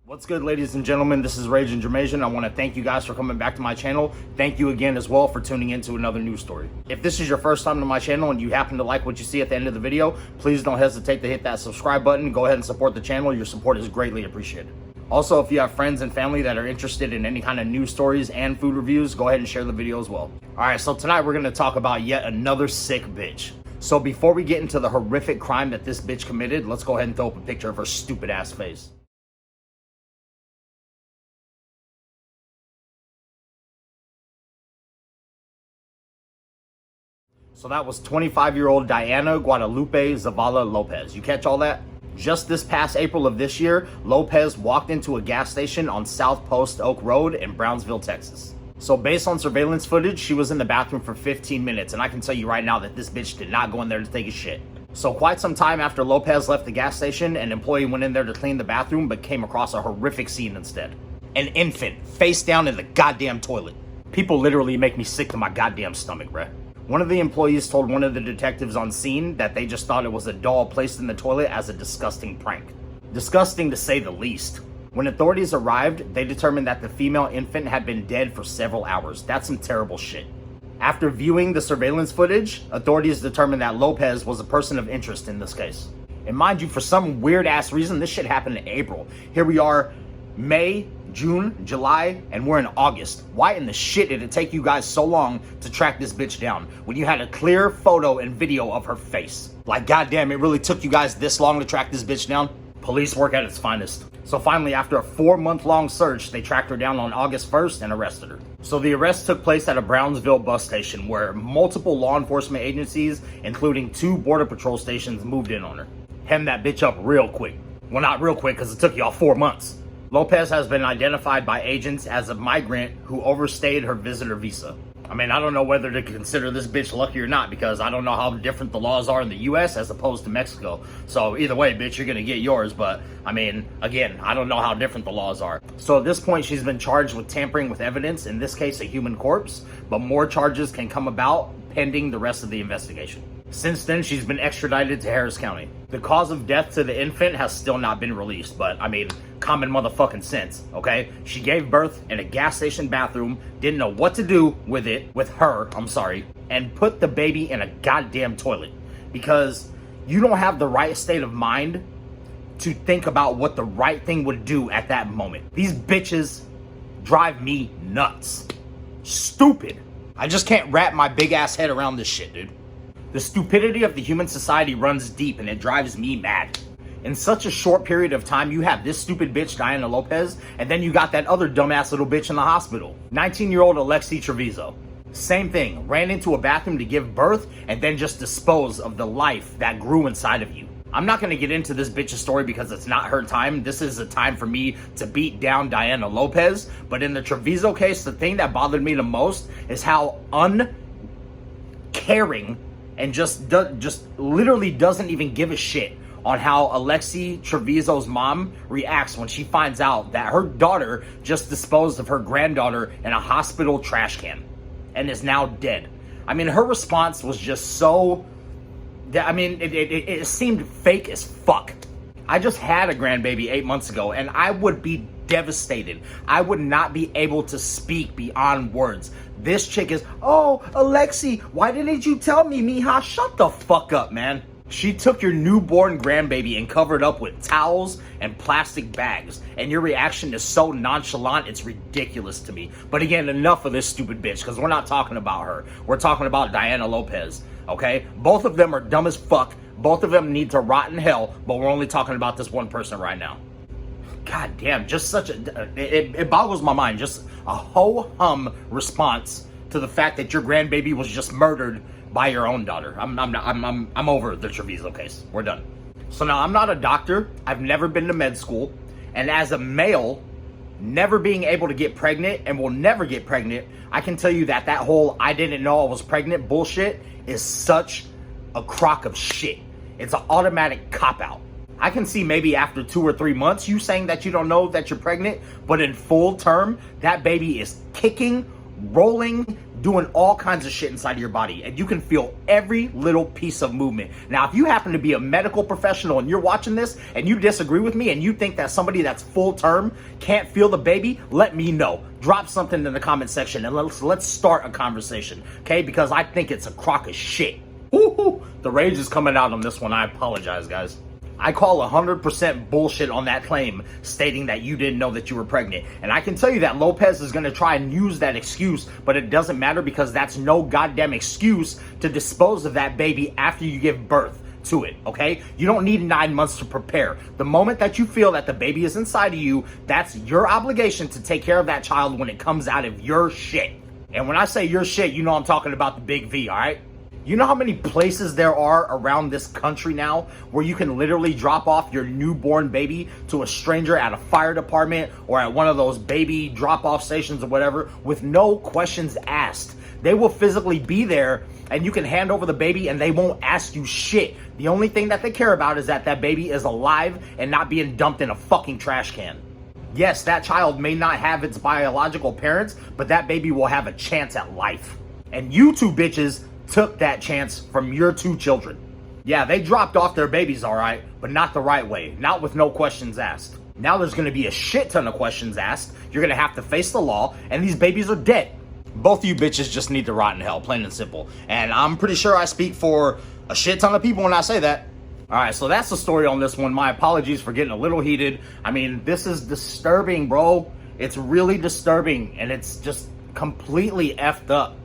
What's good, ladies and gentlemen? This is Rage and Jermasian. I want to thank you guys for coming back to my channel. Thank you again as well for tuning into another news story. If this is your first time to my channel and you happen to like what you see at the end of the video, please don't hesitate to hit that subscribe button. Go ahead and support the channel. Your support is greatly appreciated. Also, if you have friends and family that are interested in any kind of news stories and food reviews, go ahead and share the video as well. All right, so tonight we're going to talk about yet another sick bitch. So before we get into the horrific crime that this bitch committed, let's go ahead and throw up a picture of her stupid ass face. So that was 25-year-old Diana Guadalupe Zavala Lopez. You catch all that? Just this past April of this year, Lopez walked into a gas station on South Post Oak Road in Brownsville, Texas. So based on surveillance footage, she was in the bathroom for 15 minutes, and I can tell you right now that this bitch did not go in there to take a shit. So quite some time after Lopez left the gas station, an employee went in there to clean the bathroom but came across a horrific scene instead. An infant face down in the goddamn toilet. People literally make me sick to my goddamn stomach, bruh. One of the employees told one of the detectives on scene that they just thought it was a doll placed in the toilet as a disgusting prank. Disgusting to say the least. When authorities arrived, they determined that the female infant had been dead for several hours. That's some terrible shit. After viewing the surveillance footage, authorities determined that Lopez was a person of interest in this case. And mind you, for some weird ass reason, this shit happened in April. Here we are, May, June, July, and we're in August. Why in the shit did it take you guys so long to track this bitch down when you had a clear photo and video of her face? Like, goddamn, it really took you guys this long to track this bitch down? Police work at its finest. So finally, after a 4-month-long search, they tracked her down on August 1st and arrested her. So the arrest took place at a Brownsville bus station where multiple law enforcement agencies, including 2 border patrol stations, moved in on her. Hemmed that bitch up real quick. Well, not real quick, because it took y'all 4 months. Lopez has been identified by agents as a migrant who overstayed her visitor visa. I mean, I don't know whether to consider this bitch lucky or not, because I don't know how different the laws are in the US as opposed to Mexico. So either way, bitch, you're gonna get yours. But I mean, again, I don't know how different the laws are. So at this point, she's been charged with tampering with evidence, in this case, a human corpse, but more charges can come about pending the rest of the investigation. Since then, she's been extradited to Harris County. The cause of death to the infant has still not been released, but I mean, common motherfucking sense, okay? She gave birth in a gas station bathroom, didn't know what to do with her, and put the baby in a goddamn toilet. Because you don't have the right state of mind to think about what the right thing would do at that moment. These bitches drive me nuts. Stupid. I just can't wrap my big ass head around this shit, dude. The stupidity of the human society runs deep, and it drives me mad. In such a short period of time, you have this stupid bitch, Diana Lopez, and then you got that other dumbass little bitch in the hospital. 19-year-old Alexi Trevizo. Same thing, ran into a bathroom to give birth, and then just dispose of the life that grew inside of you. I'm not gonna get into this bitch's story because it's not her time. This is a time for me to beat down Diana Lopez, but in the Trevizo case, the thing that bothered me the most is how uncaring and just literally doesn't even give a shit on how Alexi Trevizo's mom reacts when she finds out that her daughter just disposed of her granddaughter in a hospital trash can and is now dead. I mean, her response was just so, I mean, it seemed fake as fuck. I just had a grandbaby 8 months ago, and I would be devastated. I would not be able to speak beyond words. This chick is, oh, Alexi, why didn't you tell me, mija? Shut the fuck up, man. She took your newborn grandbaby and covered up with towels and plastic bags, and your reaction is so nonchalant, it's ridiculous to me. But again, enough of this stupid bitch, because we're not talking about her. We're talking about Diana Lopez, okay? Both of them are dumb as fuck. Both of them need to rot in hell, but we're only talking about this one person right now. God damn, just such a, it boggles my mind. Just a ho-hum response to the fact that your grandbaby was just murdered by your own daughter. I'm over the Trevizo case. We're done. So now, I'm not a doctor. I've never been to med school. And as a male, never being able to get pregnant and will never get pregnant, I can tell you that that whole I didn't know I was pregnant bullshit is such a crock of shit. It's an automatic cop-out. I can see maybe after 2 or 3 months you saying that you don't know that you're pregnant, but in full term, that baby is kicking, rolling, doing all kinds of shit inside of your body, and you can feel every little piece of movement. Now, if you happen to be a medical professional and you're watching this and you disagree with me and you think that somebody that's full term can't feel the baby, let me know. Drop something in the comment section and let's start a conversation, okay? Because I think it's a crock of shit. Woo-hoo. The rage is coming out on this one. I apologize, guys. I call 100% bullshit on that claim stating that you didn't know that you were pregnant. And I can tell you that Lopez is going to try and use that excuse, but it doesn't matter because that's no goddamn excuse to dispose of that baby after you give birth to it, okay? You don't need 9 months to prepare. The moment that you feel that the baby is inside of you, that's your obligation to take care of that child when it comes out of your shit. And when I say your shit, you know I'm talking about the big V, all right? You know how many places there are around this country now where you can literally drop off your newborn baby to a stranger at a fire department or at one of those baby drop-off stations or whatever with no questions asked? They will physically be there and you can hand over the baby and they won't ask you shit. The only thing that they care about is that that baby is alive and not being dumped in a fucking trash can. Yes, that child may not have its biological parents, but that baby will have a chance at life. And you two bitches took that chance from your 2 children. Yeah, they dropped off their babies, all right, but not the right way, not with no questions asked. Now there's going to be a shit ton of questions asked. You're going to have to face the law, and these babies are dead. Both of you bitches just need to rot in hell, plain and simple. And I'm pretty sure I speak for a shit ton of people when I say that. All right, so that's the story on this one. My apologies for getting a little heated. I mean, this is disturbing, bro. It's really disturbing, and it's just completely effed up.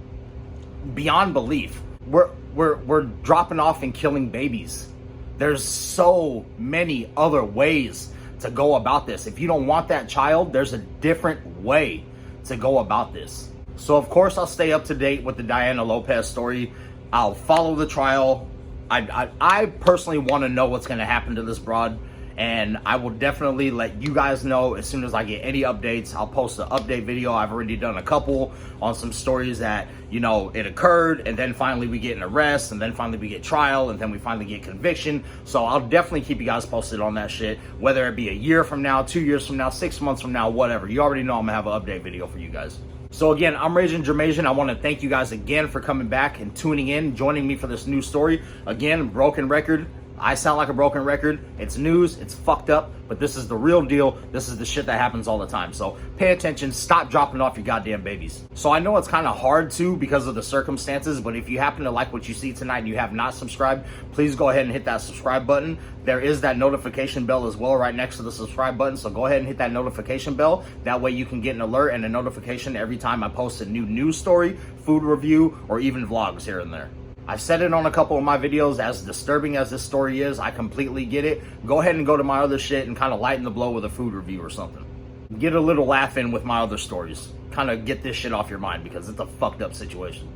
Beyond belief. We're dropping off and killing babies. There's so many other ways to go about this. If you don't want that child, there's a different way to go about this. So of course I'll stay up to date with the Diana Lopez story. I'll follow the trial. I personally want to know what's going to happen to this broad, and I will definitely let you guys know as soon as I get any updates. I'll post an update video. I've already done a couple on some stories that, you know, it occurred, and then finally we get an arrest, and then finally we get trial, and then we finally get conviction. So I'll definitely keep you guys posted on that shit, whether it be a year from now, 2 years from now, 6 months from now, whatever. You already know I'm gonna have an update video for you guys. So again, I'm Raging Jermasian. I want to thank you guys again for coming back and tuning in, joining me for this new story. Again, broken record. I sound like a broken record. It's news, it's fucked up, but this is the real deal. This is the shit that happens all the time. So pay attention, stop dropping off your goddamn babies. So I know it's kind of hard to because of the circumstances, but if you happen to like what you see tonight and you have not subscribed, please go ahead and hit that subscribe button. There is that notification bell as well right next to the subscribe button, so go ahead and hit that notification bell. That way you can get an alert and a notification every time I post a new news story, food review, or even vlogs here and there. I've said it on a couple of my videos, as disturbing as this story is, I completely get it. Go ahead and go to my other shit and kind of lighten the blow with a food review or something. Get a little laugh in with my other stories. Kind of get this shit off your mind because it's a fucked up situation.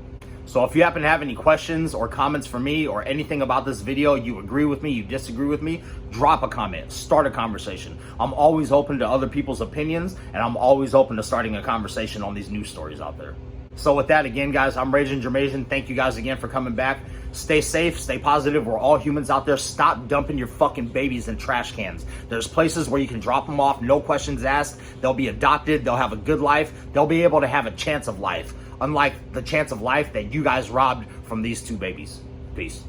So if you happen to have any questions or comments for me or anything about this video, you agree with me, you disagree with me, drop a comment, start a conversation. I'm always open to other people's opinions, and I'm always open to starting a conversation on these news stories out there. So with that, again, guys, I'm Raging Jermasian. Thank you guys again for coming back. Stay safe, stay positive. We're all humans out there. Stop dumping your fucking babies in trash cans. There's places where you can drop them off, no questions asked. They'll be adopted. They'll have a good life. They'll be able to have a chance of life, unlike the chance of life that you guys robbed from these 2 babies. Peace.